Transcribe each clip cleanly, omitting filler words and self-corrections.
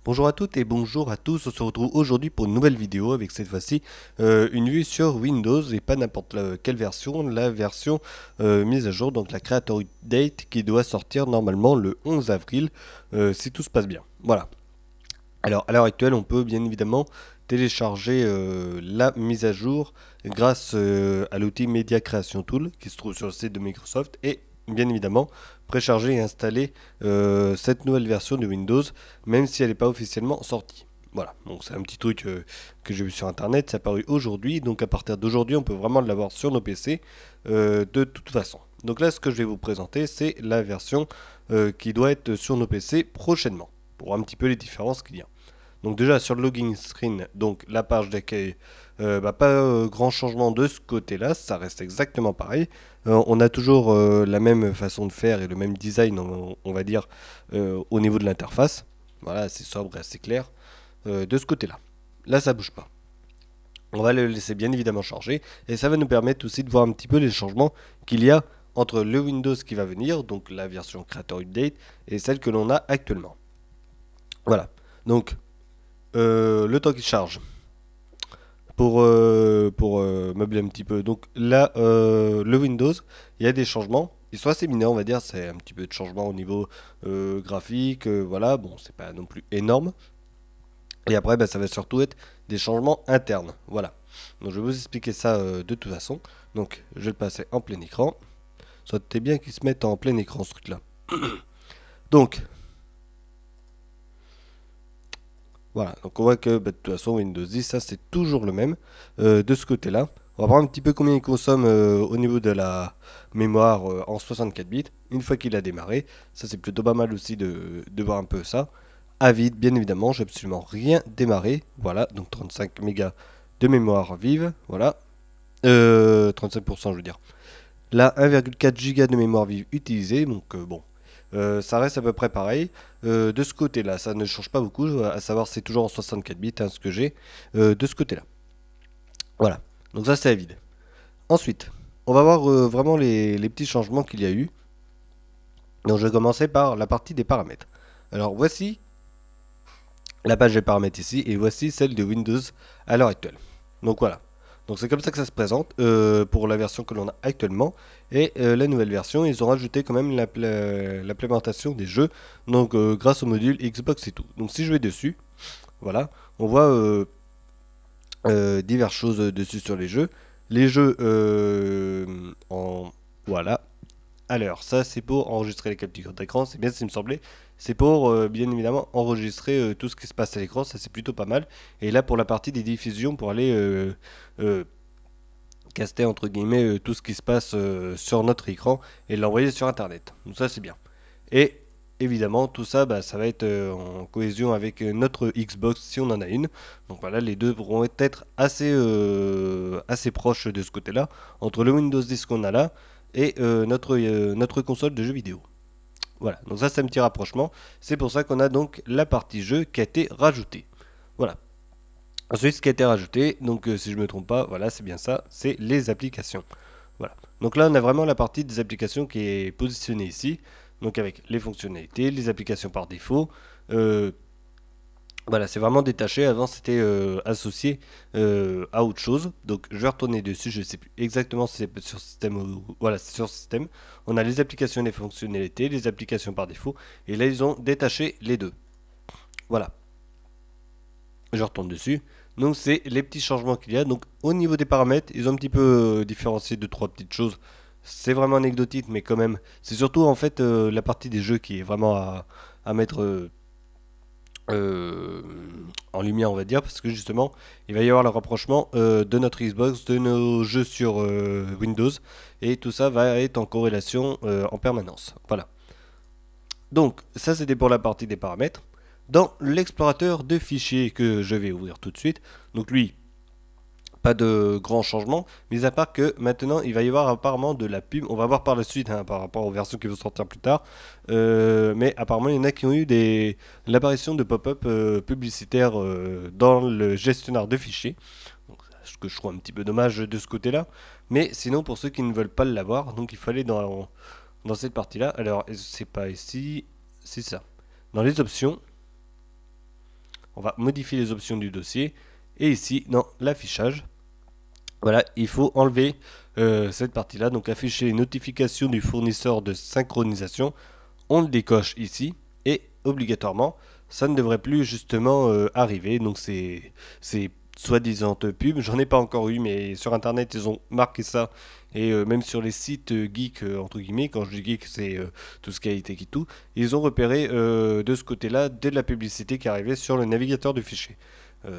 Bonjour à toutes et bonjour à tous, on se retrouve aujourd'hui pour une nouvelle vidéo avec cette fois-ci une vue sur Windows et pas n'importe quelle version, la version mise à jour, donc la Creator Update qui doit sortir normalement le 11 avril si tout se passe bien. Voilà. Alors à l'heure actuelle on peut bien évidemment télécharger la mise à jour grâce à l'outil Media Creation Tool qui se trouve sur le site de Microsoft et bien évidemment précharger et installer cette nouvelle version de Windows même si elle n'est pas officiellement sortie. Voilà, donc c'est un petit truc que j'ai vu sur internet, ça a paru aujourd'hui, donc à partir d'aujourd'hui on peut vraiment l'avoir sur nos PC de toute façon. Donc là ce que je vais vous présenter c'est la version qui doit être sur nos PC prochainement, pour voir un petit peu les différences qu'il y a. Donc déjà sur le login screen, donc la page d'accueil, pas grand changement de ce côté-là, ça reste exactement pareil. On a toujours la même façon de faire et le même design, on va dire, au niveau de l'interface. Voilà, c'est sobre et assez clair de ce côté-là. Là, ça bouge pas. On va le laisser bien évidemment charger et ça va nous permettre aussi de voir un petit peu les changements qu'il y a entre le Windows qui va venir, donc la version Creator Update, et celle que l'on a actuellement. Voilà. Donc le temps qu'il charge pour meubler un petit peu. Donc là, le Windows, il y a des changements. Ils sont assez mineurs, on va dire. C'est un petit peu de changement au niveau graphique. Voilà, bon, c'est pas non plus énorme. Et après, ça va surtout être des changements internes. Voilà. Donc je vais vous expliquer ça de toute façon. Donc je vais le passer en plein écran. Ça t'es bien qu'ils se mettent en plein écran ce truc-là. Donc voilà, donc on voit que de toute façon Windows 10, ça c'est toujours le même de ce côté-là. On va voir un petit peu combien il consomme au niveau de la mémoire en 64 bits. Une fois qu'il a démarré, ça c'est plutôt pas mal aussi de voir un peu ça. À vide, bien évidemment, j'ai absolument rien démarré. Voilà, donc 35 mégas de mémoire vive, voilà. 35% je veux dire. Là, 1,4 Go de mémoire vive utilisée, donc bon, ça reste à peu près pareil. De ce côté-là, ça ne change pas beaucoup, à savoir c'est toujours en 64 bits ce que j'ai de ce côté-là. Voilà, donc ça c'est à vide. Ensuite, on va voir vraiment les petits changements qu'il y a eu. Donc je vais commencer par la partie des paramètres. Alors voici la page des paramètres ici et voici celle de Windows à l'heure actuelle. Donc voilà. Donc c'est comme ça que ça se présente pour la version que l'on a actuellement. Et la nouvelle version, ils ont rajouté quand même l'implémentation des jeux. Donc grâce au module Xbox et tout. Donc si je vais dessus, voilà, on voit diverses choses dessus sur les jeux. Les jeux en... Voilà. Alors, ça c'est pour enregistrer les captures d'écran, c'est bien ce qui me semblait. C'est pour bien évidemment enregistrer tout ce qui se passe à l'écran, ça c'est plutôt pas mal. Et là pour la partie des diffusions, pour aller euh, caster entre guillemets tout ce qui se passe sur notre écran et l'envoyer sur internet. Donc ça c'est bien. Et évidemment tout ça ça va être en cohésion avec notre Xbox si on en a une. Donc voilà, les deux pourront être assez proches de ce côté-là, entre le Windows 10 qu'on a là et notre console de jeux vidéo. Voilà, donc ça c'est un petit rapprochement. C'est pour ça qu'on a donc la partie jeu qui a été rajoutée. Voilà. Ensuite, ce qui a été rajouté, donc si je ne me trompe pas, voilà, c'est bien ça, c'est les applications. Voilà. Donc là, on a vraiment la partie des applications qui est positionnée ici. Donc avec les fonctionnalités, les applications par défaut. Voilà, c'est vraiment détaché. Avant, c'était associé à autre chose. Donc, je vais retourner dessus. Je ne sais plus exactement si c'est sur système ou... Voilà, c'est sur système. On a les applications et les fonctionnalités, les applications par défaut. Et là, ils ont détaché les deux. Voilà. Je retourne dessus. Donc, c'est les petits changements qu'il y a. Donc, au niveau des paramètres, ils ont un petit peu différencié deux, trois petites choses. C'est vraiment anecdotique, mais quand même. C'est surtout, en fait, la partie des jeux qui est vraiment à mettre... euh, en lumière on va dire parce que justement il va y avoir le rapprochement de notre Xbox, de nos jeux sur Windows et tout ça va être en corrélation en permanence. Voilà. Donc ça c'était pour la partie des paramètres. Dans l'explorateur de fichiers que je vais ouvrir tout de suite, donc lui pas de grands changements, mis à part que maintenant il va y avoir apparemment de la pub. On va voir par la suite par rapport aux versions qui vont sortir plus tard. Mais apparemment il y en a qui ont eu l'apparition de pop-up publicitaires dans le gestionnaire de fichiers. Donc, ce que je trouve un petit peu dommage de ce côté-là. Mais sinon pour ceux qui ne veulent pas l'avoir, donc il faut aller dans cette partie-là. Alors c'est pas ici, c'est ça. Dans les options. on va modifier les options du dossier. Et ici, dans l'affichage, voilà, il faut enlever cette partie-là. Donc afficher les notifications du fournisseur de synchronisation. On le décoche ici. Et obligatoirement, ça ne devrait plus justement arriver. Donc c'est soi-disant pub. J'en ai pas encore eu, mais sur internet ils ont marqué ça. Et même sur les sites geeks, entre guillemets, quand je dis geek, c'est tout ce qui a été et tout, ils ont repéré de ce côté-là de la publicité qui arrivait sur le navigateur du fichier.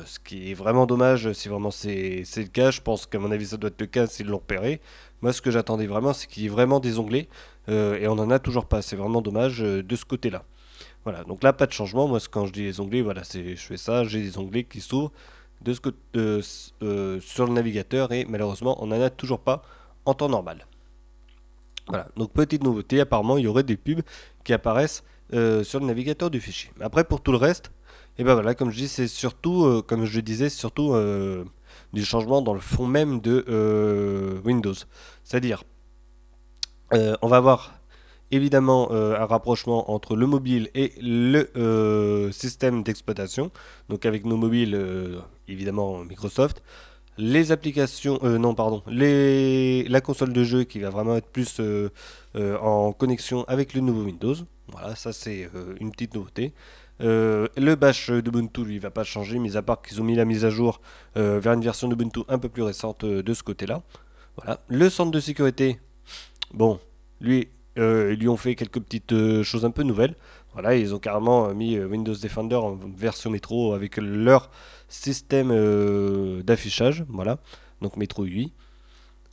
Ce qui est vraiment dommage si vraiment c'est le cas. Je pense qu'à mon avis ça doit être le cas s'ils l'ont repéré. Moi ce que j'attendais vraiment c'est qu'il y ait vraiment des onglets et on en a toujours pas. C'est vraiment dommage de ce côté-là. Voilà, donc là pas de changement. Moi quand je dis les onglets, voilà, je fais ça, j'ai des onglets qui s'ouvrent de ce côté, sur le navigateur et malheureusement on n'en a toujours pas en temps normal. Voilà, donc petite nouveauté, apparemment il y aurait des pubs qui apparaissent sur le navigateur du fichier. Après pour tout le reste, et ben voilà, comme je dis, c'est surtout, comme je disais, surtout du changement dans le fond même de Windows. C'est-à-dire, on va avoir évidemment un rapprochement entre le mobile et le système d'exploitation. Donc avec nos mobiles, évidemment Microsoft. Les applications, non pardon, la console de jeu qui va vraiment être plus en connexion avec le nouveau Windows. Voilà, ça c'est une petite nouveauté. Le bash d'Ubuntu lui va pas changer, mis à part qu'ils ont mis la mise à jour vers une version d'Ubuntu un peu plus récente de ce côté-là. Voilà. Le centre de sécurité, bon, lui, ils lui ont fait quelques petites choses un peu nouvelles. Voilà, ils ont carrément mis Windows Defender en version métro avec leur système d'affichage. Voilà, donc métro UI.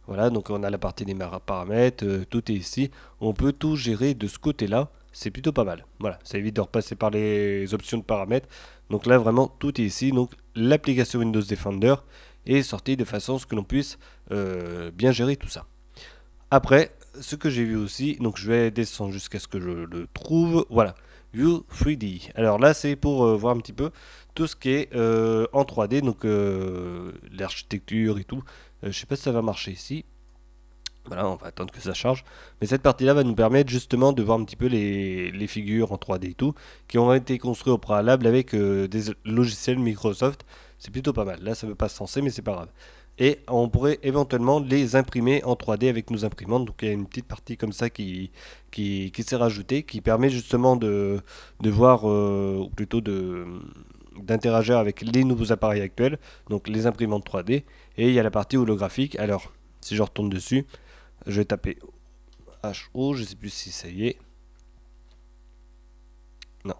Voilà, donc on a la partie des paramètres, tout est ici. On peut tout gérer de ce côté-là. C'est plutôt pas mal. Voilà, ça évite de repasser par les options de paramètres. Donc là, vraiment, tout est ici. Donc l'application Windows Defender est sortie de façon à ce que l'on puisse bien gérer tout ça. Après, ce que j'ai vu aussi, donc je vais descendre jusqu'à ce que je le trouve. Voilà, View 3D. Alors là, c'est pour voir un petit peu tout ce qui est en 3D, donc l'architecture et tout. Je sais pas si ça va marcher ici. Voilà, on va attendre que ça charge. Mais cette partie-là va nous permettre justement de voir un petit peu les figures en 3D et tout, qui ont été construites au préalable avec des logiciels Microsoft. C'est plutôt pas mal. Là, ça ne veut pas se lancer, mais c'est pas grave. Et on pourrait éventuellement les imprimer en 3D avec nos imprimantes. Donc il y a une petite partie comme ça qui s'est rajoutée, qui permet justement de voir, ou plutôt d'interagir avec les nouveaux appareils actuels, donc les imprimantes 3D. Et il y a la partie holographique. Alors, si je retourne dessus, je vais taper HO, je sais plus si ça y est. Non.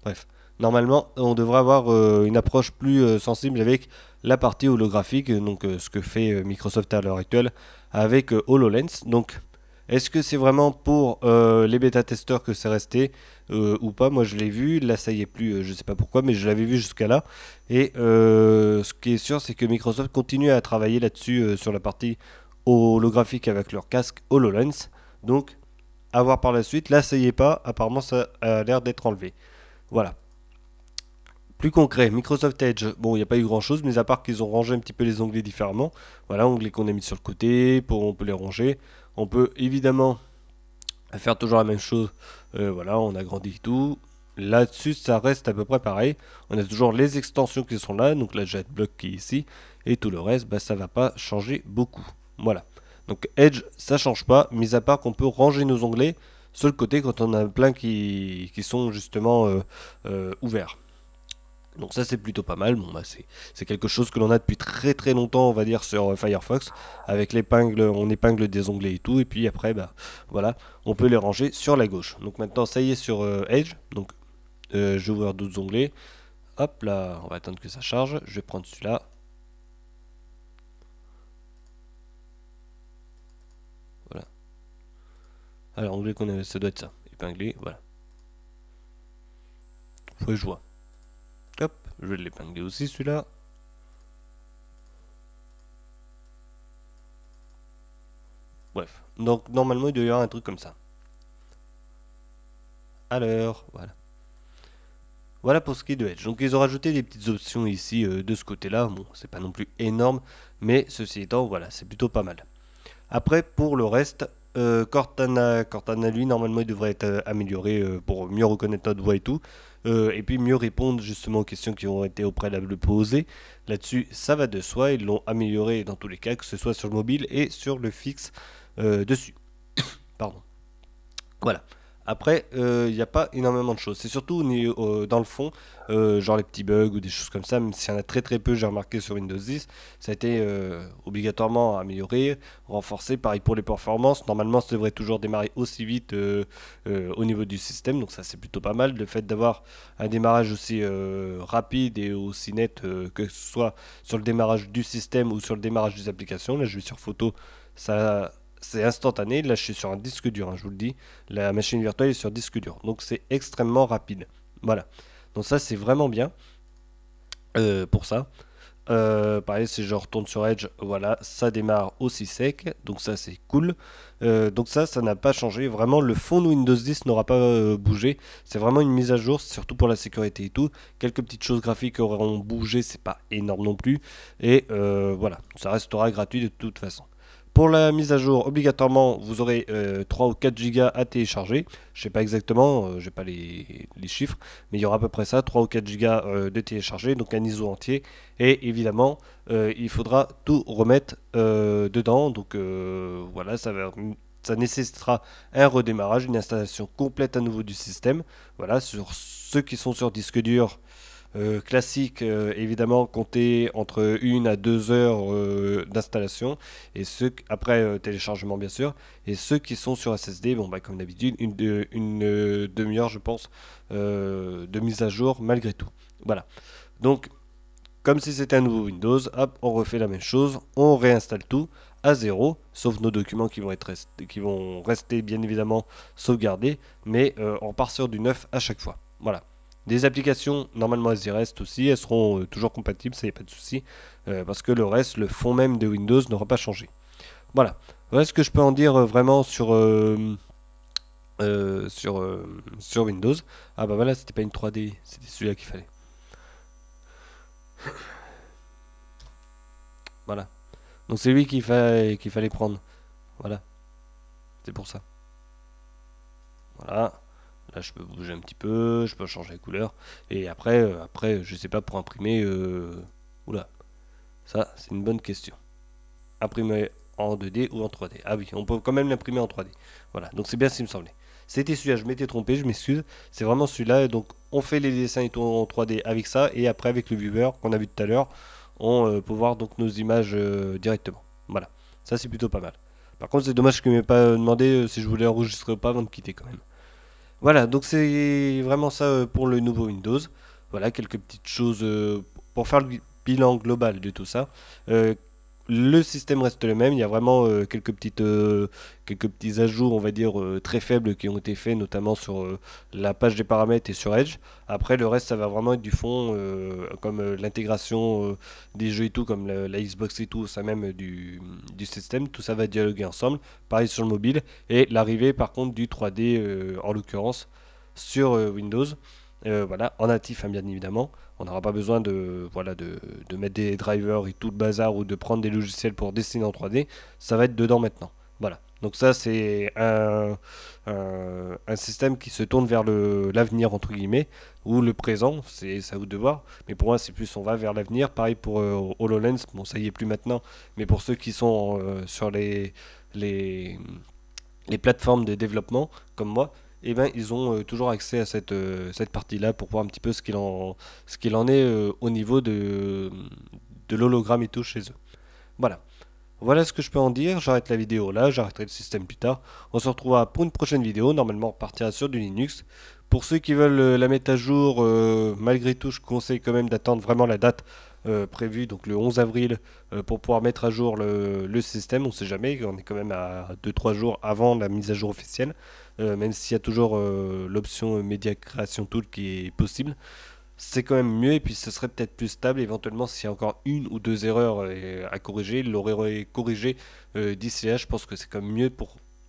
Bref. Normalement, on devrait avoir une approche plus sensible avec la partie holographique, donc ce que fait Microsoft à l'heure actuelle avec HoloLens. Donc, est-ce que c'est vraiment pour les bêta-testeurs que c'est resté ou pas? Moi, je l'ai vu. Là, ça y est plus. Je sais pas pourquoi, mais je l'avais vu jusqu'à là. Et ce qui est sûr, c'est que Microsoft continue à travailler là-dessus sur la partie holographique avec leur casque HoloLens. Donc, à voir par la suite. Là, ça y est pas. Apparemment, ça a l'air d'être enlevé. Voilà. Plus concret, Microsoft Edge, bon, il n'y a pas eu grand chose, mais à part qu'ils ont rangé un petit peu les onglets différemment. Voilà, onglets qu'on a mis sur le côté, on peut les ranger. On peut évidemment faire toujours la même chose. Voilà, on agrandit tout. Là-dessus, ça reste à peu près pareil. On a toujours les extensions qui sont là, donc la JetBlock qui est ici, et tout le reste, bah, ça va pas changer beaucoup. Voilà. Donc Edge, ça change pas, mis à part qu'on peut ranger nos onglets sur le côté quand on a plein qui sont justement ouverts. Donc ça c'est plutôt pas mal. Bon bah c'est quelque chose que l'on a depuis très très longtemps, on va dire, sur Firefox. Avec l'épingle, on épingle des onglets et tout, et puis après bah voilà, on peut les ranger sur la gauche. Donc maintenant ça y est sur Edge. Donc j'ouvre d'autres onglets. Hop là, on va attendre que ça charge. Je vais prendre celui-là. Voilà. Alors onglet qu'on avait, ça doit être ça. Épinglé, voilà. Faut que je vois. Hop, je vais l'épingler aussi celui-là. Bref, donc normalement il doit y avoir un truc comme ça. Alors, voilà. Voilà pour ce qui est de Edge. Donc ils ont rajouté des petites options ici de ce côté-là. Bon, c'est pas non plus énorme, mais ceci étant, voilà, c'est plutôt pas mal. Après, pour le reste, Cortana lui, normalement, il devrait être amélioré pour mieux reconnaître notre voix et tout. et puis mieux répondre justement aux questions qui ont été au préalable posées. Là-dessus, ça va de soi, ils l'ont amélioré dans tous les cas, que ce soit sur le mobile et sur le fixe dessus. Pardon. Voilà. Après, il n'y a pas énormément de choses. C'est surtout dans le fond, genre les petits bugs ou des choses comme ça, même s'il y en a très très peu, j'ai remarqué sur Windows 10, ça a été obligatoirement amélioré, renforcé. Pareil pour les performances. Normalement, ça devrait toujours démarrer aussi vite au niveau du système, donc ça c'est plutôt pas mal. Le fait d'avoir un démarrage aussi rapide et aussi net, que ce soit sur le démarrage du système ou sur le démarrage des applications. Là, je vais sur photo, ça c'est instantané. Là, je suis sur un disque dur, hein, je vous le dis. La machine virtuelle est sur disque dur. Donc, c'est extrêmement rapide. Voilà. Donc, ça, c'est vraiment bien pour ça. Pareil, si je retourne sur Edge, voilà, ça démarre aussi sec. Donc, ça, c'est cool. Donc, ça n'a pas changé. Vraiment, le fond de Windows 10 n'aura pas bougé. C'est vraiment une mise à jour, surtout pour la sécurité et tout. Quelques petites choses graphiques auront bougé, c'est pas énorme non plus. Et voilà, ça restera gratuit de toute façon. Pour la mise à jour, obligatoirement, vous aurez 3 ou 4 Go à télécharger. Je ne sais pas exactement, je n'ai pas les chiffres, mais il y aura à peu près ça, 3 ou 4 Go de télécharger, donc un ISO entier. Et évidemment, il faudra tout remettre dedans. Donc voilà, ça nécessitera un redémarrage, une installation complète à nouveau du système. Voilà, sur ceux qui sont sur disque dur. Classique, évidemment, compter entre 1 à 2 heures d'installation, et ceux après téléchargement bien sûr, et ceux qui sont sur SSD, bon bah comme d'habitude, une demi-heure je pense de mise à jour malgré tout. Voilà. Donc comme si c'était un nouveau Windows, hop, on refait la même chose, on réinstalle tout à zéro, sauf nos documents qui vont rester bien évidemment sauvegardés, mais on part sur du neuf à chaque fois. Voilà. Des applications, normalement elles y restent aussi, elles seront toujours compatibles, ça n'y a pas de souci, parce que le reste, le fond même de Windows n'aura pas changé. Voilà. Voilà ce que je peux en dire vraiment sur Windows. Ah bah voilà, c'était pas une 3D, c'était celui-là qu'il fallait. Voilà. Donc c'est lui qu'il fallait prendre. Voilà. C'est pour ça. Voilà. Là, je peux bouger un petit peu, je peux changer la couleur. Et après, je sais pas, pour imprimer... Oula, ça, c'est une bonne question. Imprimer en 2D ou en 3D. Ah oui, on peut quand même l'imprimer en 3D. Voilà, donc c'est bien ce qui me semblait. C'était celui-là, je m'étais trompé, je m'excuse. C'est vraiment celui-là, donc on fait les dessins et tout en 3D avec ça. Et après, avec le viewer qu'on a vu tout à l'heure, on peut voir donc nos images directement. Voilà, ça c'est plutôt pas mal. Par contre, c'est dommage que ne m'ait pas demandé si je voulais enregistrer ou pas avant de quitter quand même. Voilà, donc c'est vraiment ça pour le nouveau Windows. Voilà, quelques petites choses pour faire le bilan global de tout ça. Euh, le système reste le même, il y a vraiment quelques petits ajouts, on va dire, très faibles qui ont été faits, notamment sur la page des paramètres et sur Edge. Après, le reste, ça va vraiment être du fond, comme l'intégration des jeux et tout, comme la Xbox et tout, ça même du système, tout ça va dialoguer ensemble. Pareil sur le mobile, et l'arrivée par contre du 3D, en l'occurrence, sur Windows. Voilà, en natif, hein, bien évidemment. On n'aura pas besoin voilà, de mettre des drivers et tout le bazar ou de prendre des logiciels pour dessiner en 3D. Ça va être dedans maintenant. Voilà. Donc ça, c'est un système qui se tourne vers l'avenir, entre guillemets, ou le présent. C'est à vous de voir. Mais pour moi, c'est plus on va vers l'avenir. Pareil pour HoloLens. Bon, ça y est plus maintenant. Mais pour ceux qui sont sur les plateformes de développement, comme moi, eh ben, ils ont toujours accès à cette partie-là pour voir un petit peu ce qu'il en est au niveau de l'hologramme et tout chez eux. Voilà. Voilà ce que je peux en dire. J'arrête la vidéo là, j'arrêterai le système plus tard. On se retrouvera pour une prochaine vidéo. Normalement, on partira sur du Linux. Pour ceux qui veulent la mettre à jour, malgré tout, je conseille quand même d'attendre vraiment la date prévue, donc le 11 avril, pour pouvoir mettre à jour le système. On ne sait jamais, on est quand même à 2-3 jours avant la mise à jour officielle, même s'il y a toujours l'option Media Creation Tool qui est possible. C'est quand même mieux, et puis ce serait peut-être plus stable. Éventuellement, s'il y a encore une ou deux erreurs à corriger, il l'aurait corrigé d'ici là. Je pense que c'est quand même mieux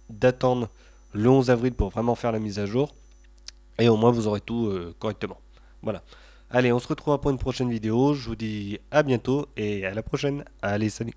d'attendre le 11 avril pour vraiment faire la mise à jour, et au moins vous aurez tout correctement. Voilà. Allez, on se retrouvera pour une prochaine vidéo. Je vous dis à bientôt et à la prochaine. Allez, salut.